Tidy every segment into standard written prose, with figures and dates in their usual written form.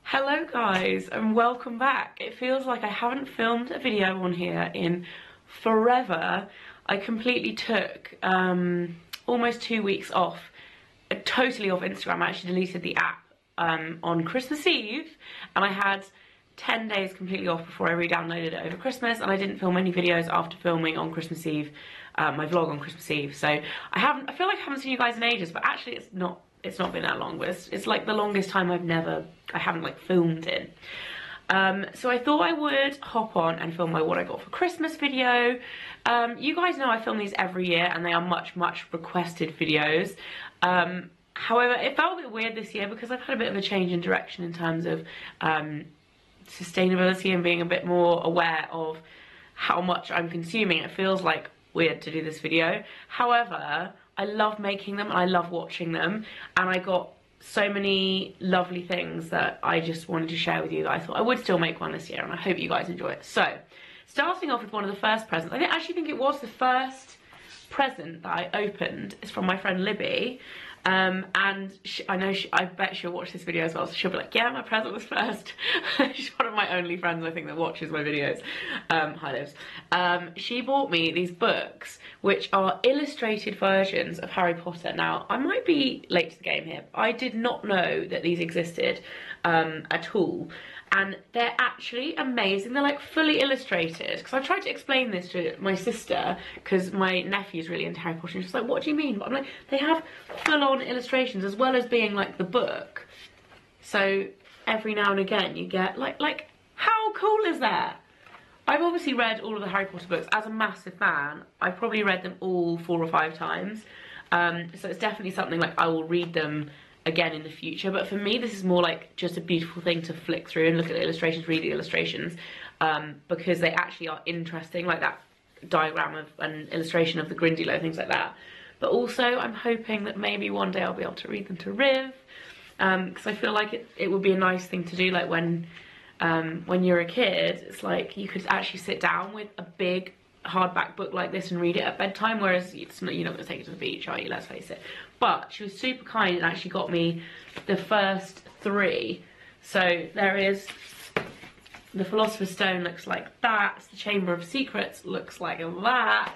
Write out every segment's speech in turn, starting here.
Hello guys and welcome back. It feels like I haven't filmed a video on here in forever. I completely took almost 2 weeks off, totally off Instagram. I actually deleted the app on Christmas Eve and I had 10 days completely off before I re-downloaded it over Christmas, and I didn't film any videos after filming on Christmas Eve, my vlog on Christmas Eve. So I feel like I haven't seen you guys in ages, but actually it's not been that long, but it's like the longest time I haven't like filmed in. So I thought I would hop on and film my what I got for Christmas video. You guys know I film these every year and they are much requested videos. However, it felt a bit weird this year because I've had a bit of a change in direction in terms of sustainability and being a bit more aware of how much I'm consuming. It feels like weird to do this video. However, I love making them and I love watching them, and I got so many lovely things that I just wanted to share with you that I thought I would still make one this year, and I hope you guys enjoy it. So, starting off with one of the first presents, I actually think it was the first present that I opened, is from my friend Libby. And I bet she'll watch this video as well, so she'll be like, yeah, my present was first. She's one of my only friends, I think, that watches my videos. Hi Livs. She bought me these books, which are illustrated versions of Harry Potter. Now, I might be late to the game here. I did not know that these existed at all. And they're actually amazing. They're like fully illustrated. Because I tried to explain this to my sister, because my nephew's really into Harry Potter. And she's like, what do you mean? But I'm like, they have full-on illustrations as well as being like the book. So every now and again you get like how cool is that? I've obviously read all of the Harry Potter books. As a massive fan, I've probably read them all 4 or 5 times. So it's definitely something like I will read them again in the future, but for me this is more like just a beautiful thing to flick through and look at the illustrations, read the illustrations, because they actually are interesting, like that diagram of an illustration of the Grindylow, things like that. But also I'm hoping that maybe one day I'll be able to read them to Riv, because I feel like it would be a nice thing to do, like when you're a kid, it's like you could actually sit down with a big hardback book like this and read it at bedtime, whereas you're not going to take it to the beach, are you? Let's face it. But she was super kind and actually got me the first 3. So there is the Philosopher's Stone, looks like that. The Chamber of Secrets looks like that.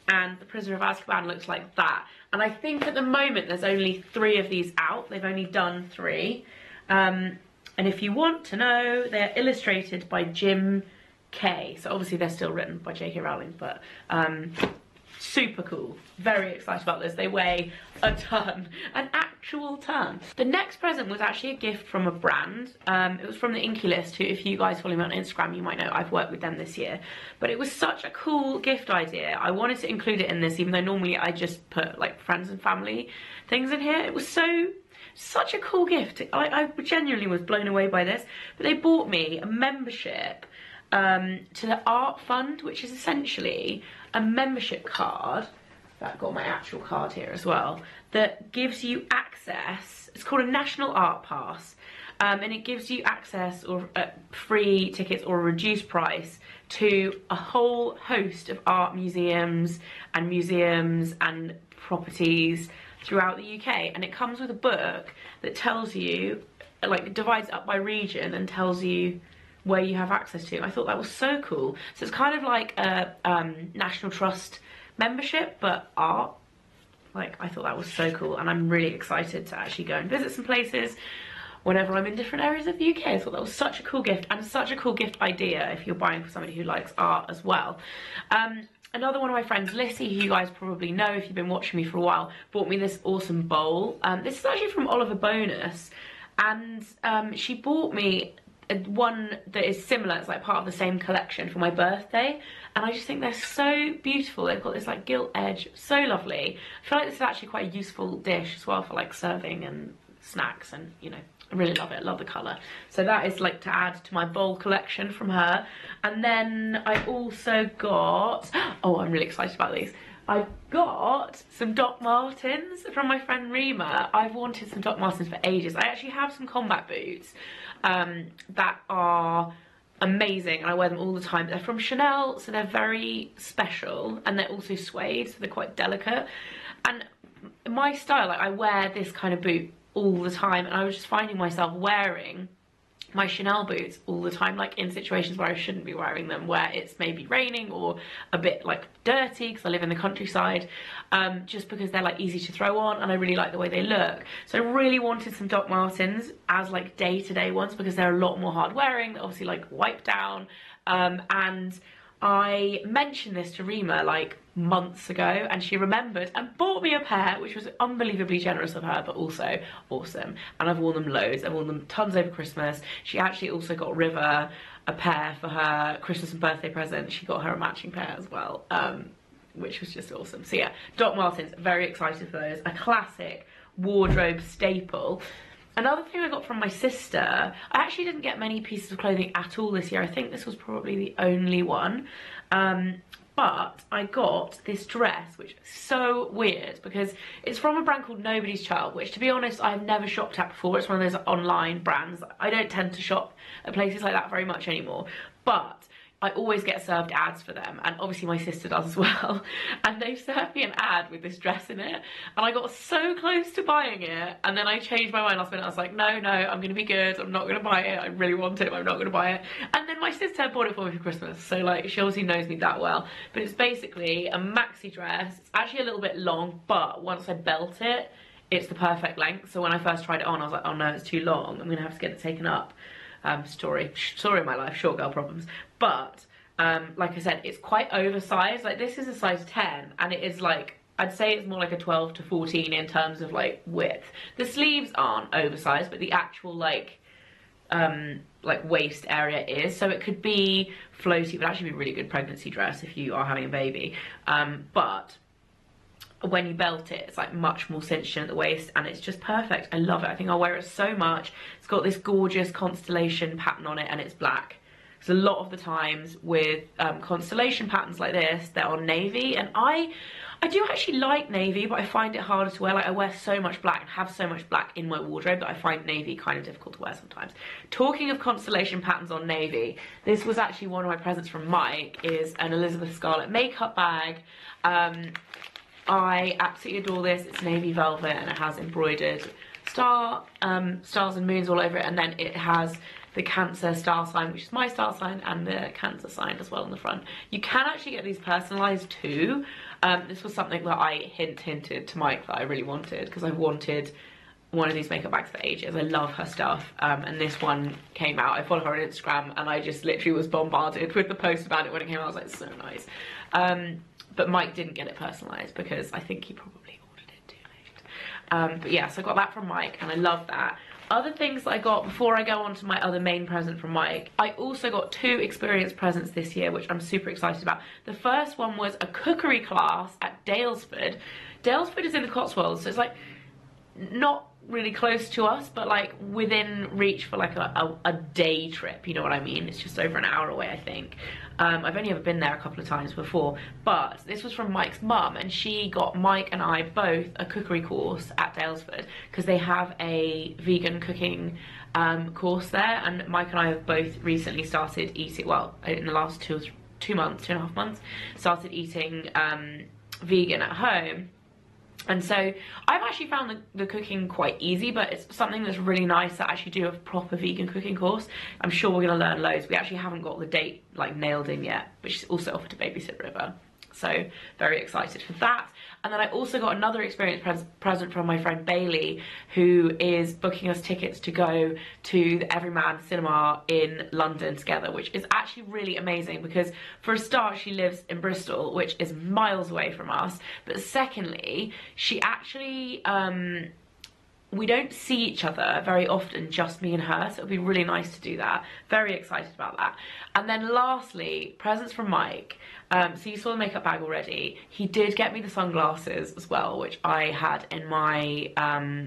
And the Prisoner of Azkaban looks like that. And I think at the moment there's only 3 of these out. They've only done 3. And if you want to know, they're illustrated by Jim K. So obviously they're still written by J.K. Rowling, but super cool. Very excited about this. They weigh a ton, an actual ton. The next present was actually a gift from a brand. It was from the Inky List, who, if you guys follow me on Instagram, you might know I've worked with them this year. But it was such a cool gift idea. I wanted to include it in this, even though normally I just put like friends and family things in here. It was such a cool gift. I genuinely was blown away by this. But they bought me a membership to the Art Fund, which is essentially a membership card. I've got my actual card here as well, that gives you access. It's called a National Art Pass, and it gives you access or free tickets or a reduced price to a whole host of art museums and properties throughout the UK. And it comes with a book that tells you, like, it divides up by region and tells you where you have access to. I thought that was so cool. So it's kind of like a National Trust membership, but art. Like, I thought that was so cool, and I'm really excited to actually go and visit some places whenever I'm in different areas of the UK. I thought that was such a cool gift, and such a cool gift idea if you're buying for somebody who likes art as well. Another one of my friends, Lissy, who you guys probably know if you've been watching me for a while, bought me this awesome bowl. This is actually from Oliver Bonus, and she bought me one that is similar. It's like part of the same collection for my birthday, and I just think they're so beautiful. They've got this like gilt edge, so lovely. I feel like this is actually quite a useful dish as well for like serving and snacks, and you know, I really love it. I love the colour. So that is like to add to my bowl collection from her. And then I also got, oh, I'm really excited about these. I got some Doc Martens from my friend Rima. I've wanted some Doc Martens for ages. I actually have some combat boots that are amazing, and I wear them all the time. They're from Chanel, so they're very special, and they're also suede, so they're quite delicate. And my style, like, I wear this kind of boot all the time, and I was just finding myself wearing my Chanel boots all the time, like in situations where I shouldn't be wearing them, where it's maybe raining or a bit like dirty because I live in the countryside, just because they're like easy to throw on and I really like the way they look. So I really wanted some Doc Martens as like day-to-day ones because they're a lot more hard wearing. They're obviously like wipe down, and I mentioned this to Rima like months ago and she remembered and bought me a pair, which was unbelievably generous of her, but also awesome. And I've worn them loads. I've worn them tons over Christmas. She actually also got River a pair for her Christmas and birthday present. She got her a matching pair as well, which was just awesome. So yeah, Doc Martens, very excited for those. A classic wardrobe staple. Another thing I got from my sister, I actually didn't get many pieces of clothing at all this year. I think this was probably the only one. But I got this dress, which is so weird because it's from a brand called Nobody's Child, which to be honest, I've never shopped at before. It's one of those online brands. I don't tend to shop at places like that very much anymore. But I always get served ads for them, and obviously my sister does as well, and they served me an ad with this dress in it, and I got so close to buying it, and then I changed my mind last minute. I was like, no, I'm gonna be good, I'm not gonna buy it, I really want it, but I'm not gonna buy it. And then my sister bought it for me for Christmas, so like she obviously knows me that well. But it's basically a maxi dress. It's actually a little bit long, but once I belt it, it's the perfect length. So when I first tried it on, I was like, oh no, it's too long, I'm gonna have to get it taken up. Story of my life, short girl problems. But like I said, it's quite oversized. Like this is a size 10 and it is like, I'd say it's more like a 12 to 14 in terms of like width. The sleeves aren't oversized, but the actual like waist area is. So it could be floaty. It would actually be a really good pregnancy dress if you are having a baby. But when you belt it, it's like much more cinched in at the waist and it's just perfect. I love it. I think I'll wear it so much. It's got this gorgeous constellation pattern on it and it's black. So a lot of the times with constellation patterns like this, they're on navy, and I do actually like navy, but I find it harder to wear. Like I wear so much black and have so much black in my wardrobe that I find navy kind of difficult to wear sometimes. Talking of constellation patterns on navy, this was actually one of my presents from Mike, is an Elizabeth Scarlett makeup bag. I absolutely adore this. It's navy velvet and it has embroidered stars and moons all over it, and then it has the Cancer star sign, which is my star sign, and the Cancer sign as well on the front. You can actually get these personalised too. This was something that I hinted to Mike that I really wanted, because I've wanted one of these makeup bags for ages. I love her stuff, and this one came out. I follow her on Instagram and I just literally was bombarded with the post about it when it came out. I was like, so nice. But Mike didn't get it personalised because I think he probably ordered it too late. But yeah, so I got that from Mike and I love that. Other things that I got before I go on to my other main present from Mike, I also got 2 experience presents this year, which I'm super excited about. The first one was a cookery class at Daylesford. Daylesford is in the Cotswolds, so it's like not really close to us, but like within reach for like a day trip, you know what I mean? It's just over an hour away, I think. I've only ever been there a couple of times before, but this was from Mike's mum, and she got Mike and I both a cookery course at Daylesford because they have a vegan cooking course there, and Mike and I have both recently started eating, well, in the last 2.5 months, started eating vegan at home. And so I've actually found the cooking quite easy, but it's something that's really nice to actually do a proper vegan cooking course. I'm sure we're going to learn loads. We actually haven't got the date like nailed in yet, but she's also offered to babysit River. So very excited for that. And then I also got another experience present from my friend Bailey, who is booking us tickets to go to the Everyman Cinema in London together, which is actually really amazing because for a start, she lives in Bristol, which is miles away from us. But secondly, she actually, we don't see each other very often, just me and her, so it'll be really nice to do that. Very excited about that. And then lastly, presents from Mike. So you saw the makeup bag already. He did get me the sunglasses as well, which I had in my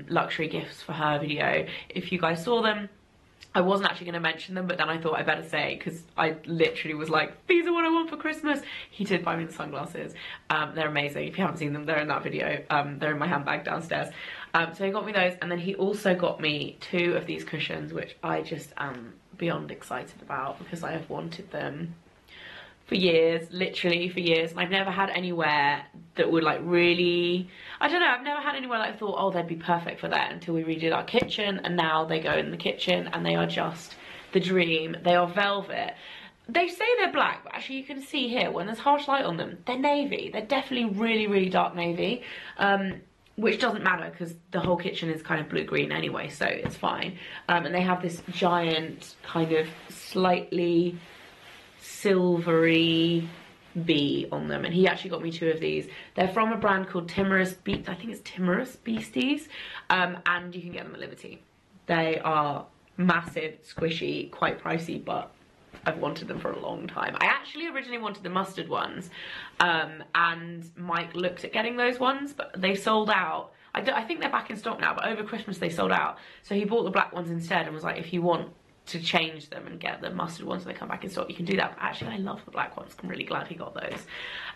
luxury gifts for her video. If you guys saw them, I wasn't actually going to mention them, but then I thought I better say, because I literally was like, these are what I want for Christmas. He did buy me the sunglasses. They're amazing. If you haven't seen them, they're in that video. They're in my handbag downstairs. So he got me those, and then he also got me 2 of these cushions, which I just am beyond excited about because I have wanted them for years, literally for years, and I've never had anywhere that would like really, I don't know, I've never had anywhere that I thought, oh, they'd be perfect for that, until we redid our kitchen, and now they go in the kitchen and they are just the dream. They are velvet. They say they're black, but actually you can see here, when there's harsh light on them, they're navy. They're definitely really, really dark navy, which doesn't matter because the whole kitchen is kind of blue-green anyway, so it's fine. And they have this giant kind of slightly silvery bee on them, and he actually got me 2 of these. They're from a brand called Timorous I think it's Timorous Beasties, and you can get them at Liberty. They are massive, squishy, quite pricey, but I've wanted them for a long time. I actually originally wanted the mustard ones, and Mike looked at getting those ones, but they sold out. I think they're back in stock now, but over Christmas they sold out. So he bought the black ones instead and was like, if you want to change them and get the mustard ones when they come back in stock, you can do that. But actually I love the black ones. I'm really glad he got those.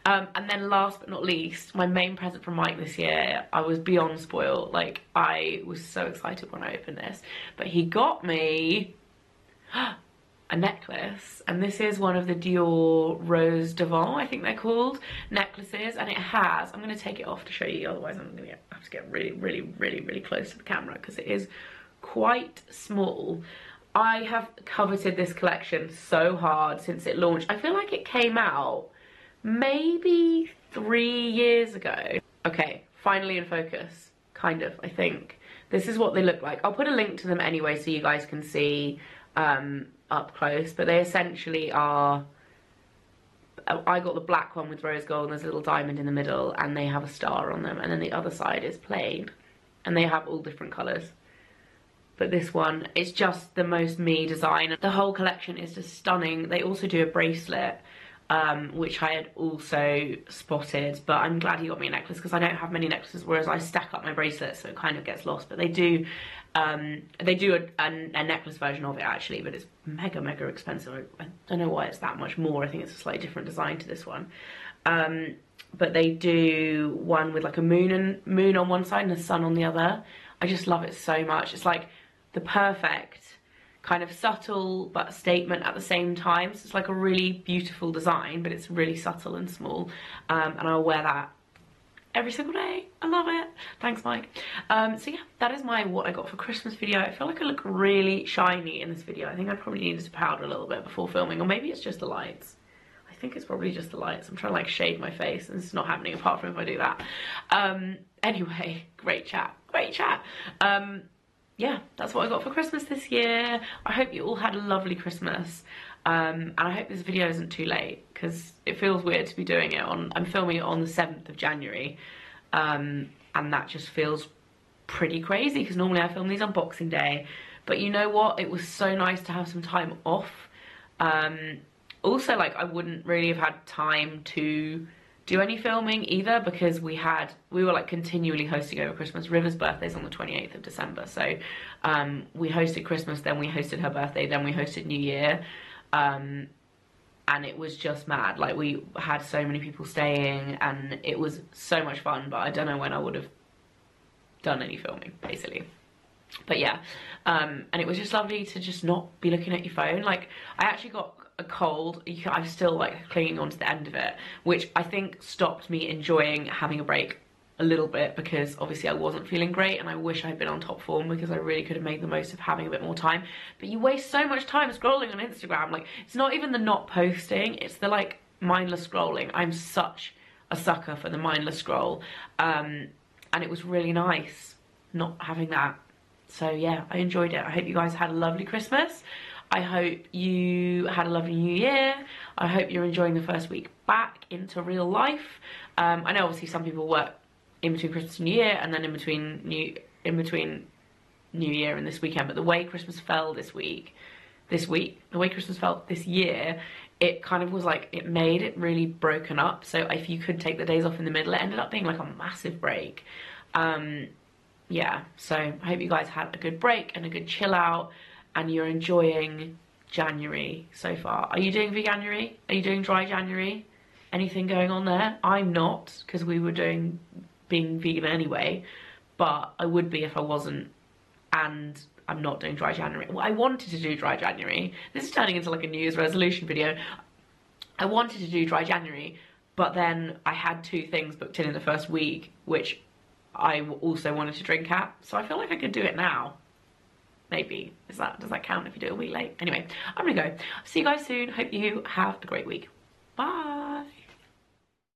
And then last but not least, my main present from Mike this year, I was beyond spoiled. Like, I was so excited when I opened this, but he got me a necklace, and this is one of the Dior Rose Devant, I think they're called, necklaces, and it has, I'm going to take it off to show you, otherwise I'm going to have to get really, really, really, really close to the camera because it is quite small. I have coveted this collection so hard since it launched. I feel like it came out maybe 3 years ago. Okay, finally in focus, kind of, I think. This is what they look like. I'll put a link to them anyway so you guys can see up close, but they essentially are, I got the black one with rose gold and there's a little diamond in the middle, and they have a star on them, and then the other side is plain, and they have all different colours. But this one is just the most me design. The whole collection is just stunning. They also do a bracelet, which I had also spotted, but I'm glad he got me a necklace because I don't have many necklaces, whereas I stack up my bracelets so it kind of gets lost. But they do a necklace version of it actually, but it's mega, mega expensive. I don't know why it's that much more. I think it's a slightly different design to this one. But they do one with like a moon on one side and a sun on the other. I just love it so much. It's like the perfect kind of subtle but statement at the same time. So it's like a really beautiful design, but it's really subtle and small. And I'll wear that every single day. I love it. Thanks, Mike. So yeah, that is my what I got for Christmas video. I feel like I look really shiny in this video. I think I probably needed to powder a little bit before filming, or maybe it's just the lights. I think it's probably just the lights. I'm trying to like shade my face and it's not happening apart from if I do that. Anyway, great chat. Yeah, that's what I got for Christmas this year. I hope you all had a lovely Christmas. And I hope this video isn't too late because it feels weird to be doing it on, I'm filming it on the 7th of January. And that just feels pretty crazy because normally I film these on Boxing Day. But you know what? It was so nice to have some time off. Also, like, I wouldn't really have had time to do any filming either because we were like continually hosting over Christmas. River's birthday's on the 28th of December, so we hosted Christmas, then we hosted her birthday, then we hosted New Year, and it was just mad. Like, we had so many people staying and it was so much fun, but I don't know when I would have done any filming basically. But yeah, and it was just lovely to just not be looking at your phone. Like, I actually got a cold. I'm still like clinging on to the end of it, which I think stopped me enjoying having a break a little bit because obviously I wasn't feeling great and I wish I'd been on top form because I really could have made the most of having a bit more time. But you waste so much time scrolling on Instagram. Like, it's not even the not posting, it's the like mindless scrolling. I'm such a sucker for the mindless scroll, and it was really nice not having that. So yeah, I enjoyed it. I hope you guys had a lovely Christmas. I hope you had a lovely New Year. I hope you're enjoying the first week back into real life. I know obviously some people work in between Christmas and New Year, and then in between New Year and this weekend. But the way Christmas fell the way Christmas felt this year, it kind of was like, it made it really broken up. So if you could take the days off in the middle, it ended up being like a massive break. Yeah, so I hope you guys had a good break and a good chill out, and you're enjoying January so far. Are you doing veganuary? Are you doing dry January? Anything going on there? I'm not, because we were being vegan anyway, but I would be if I wasn't, and I'm not doing dry January. Well, I wanted to do dry January. This is turning into like a New Year's resolution video. I wanted to do dry January, but then I had 2 things booked in the first week, which I also wanted to drink at, so I feel like I could do it now. maybe. Does that count if you do it a week late? Anyway, I'm gonna go. See you guys soon. Hope you have a great week. Bye.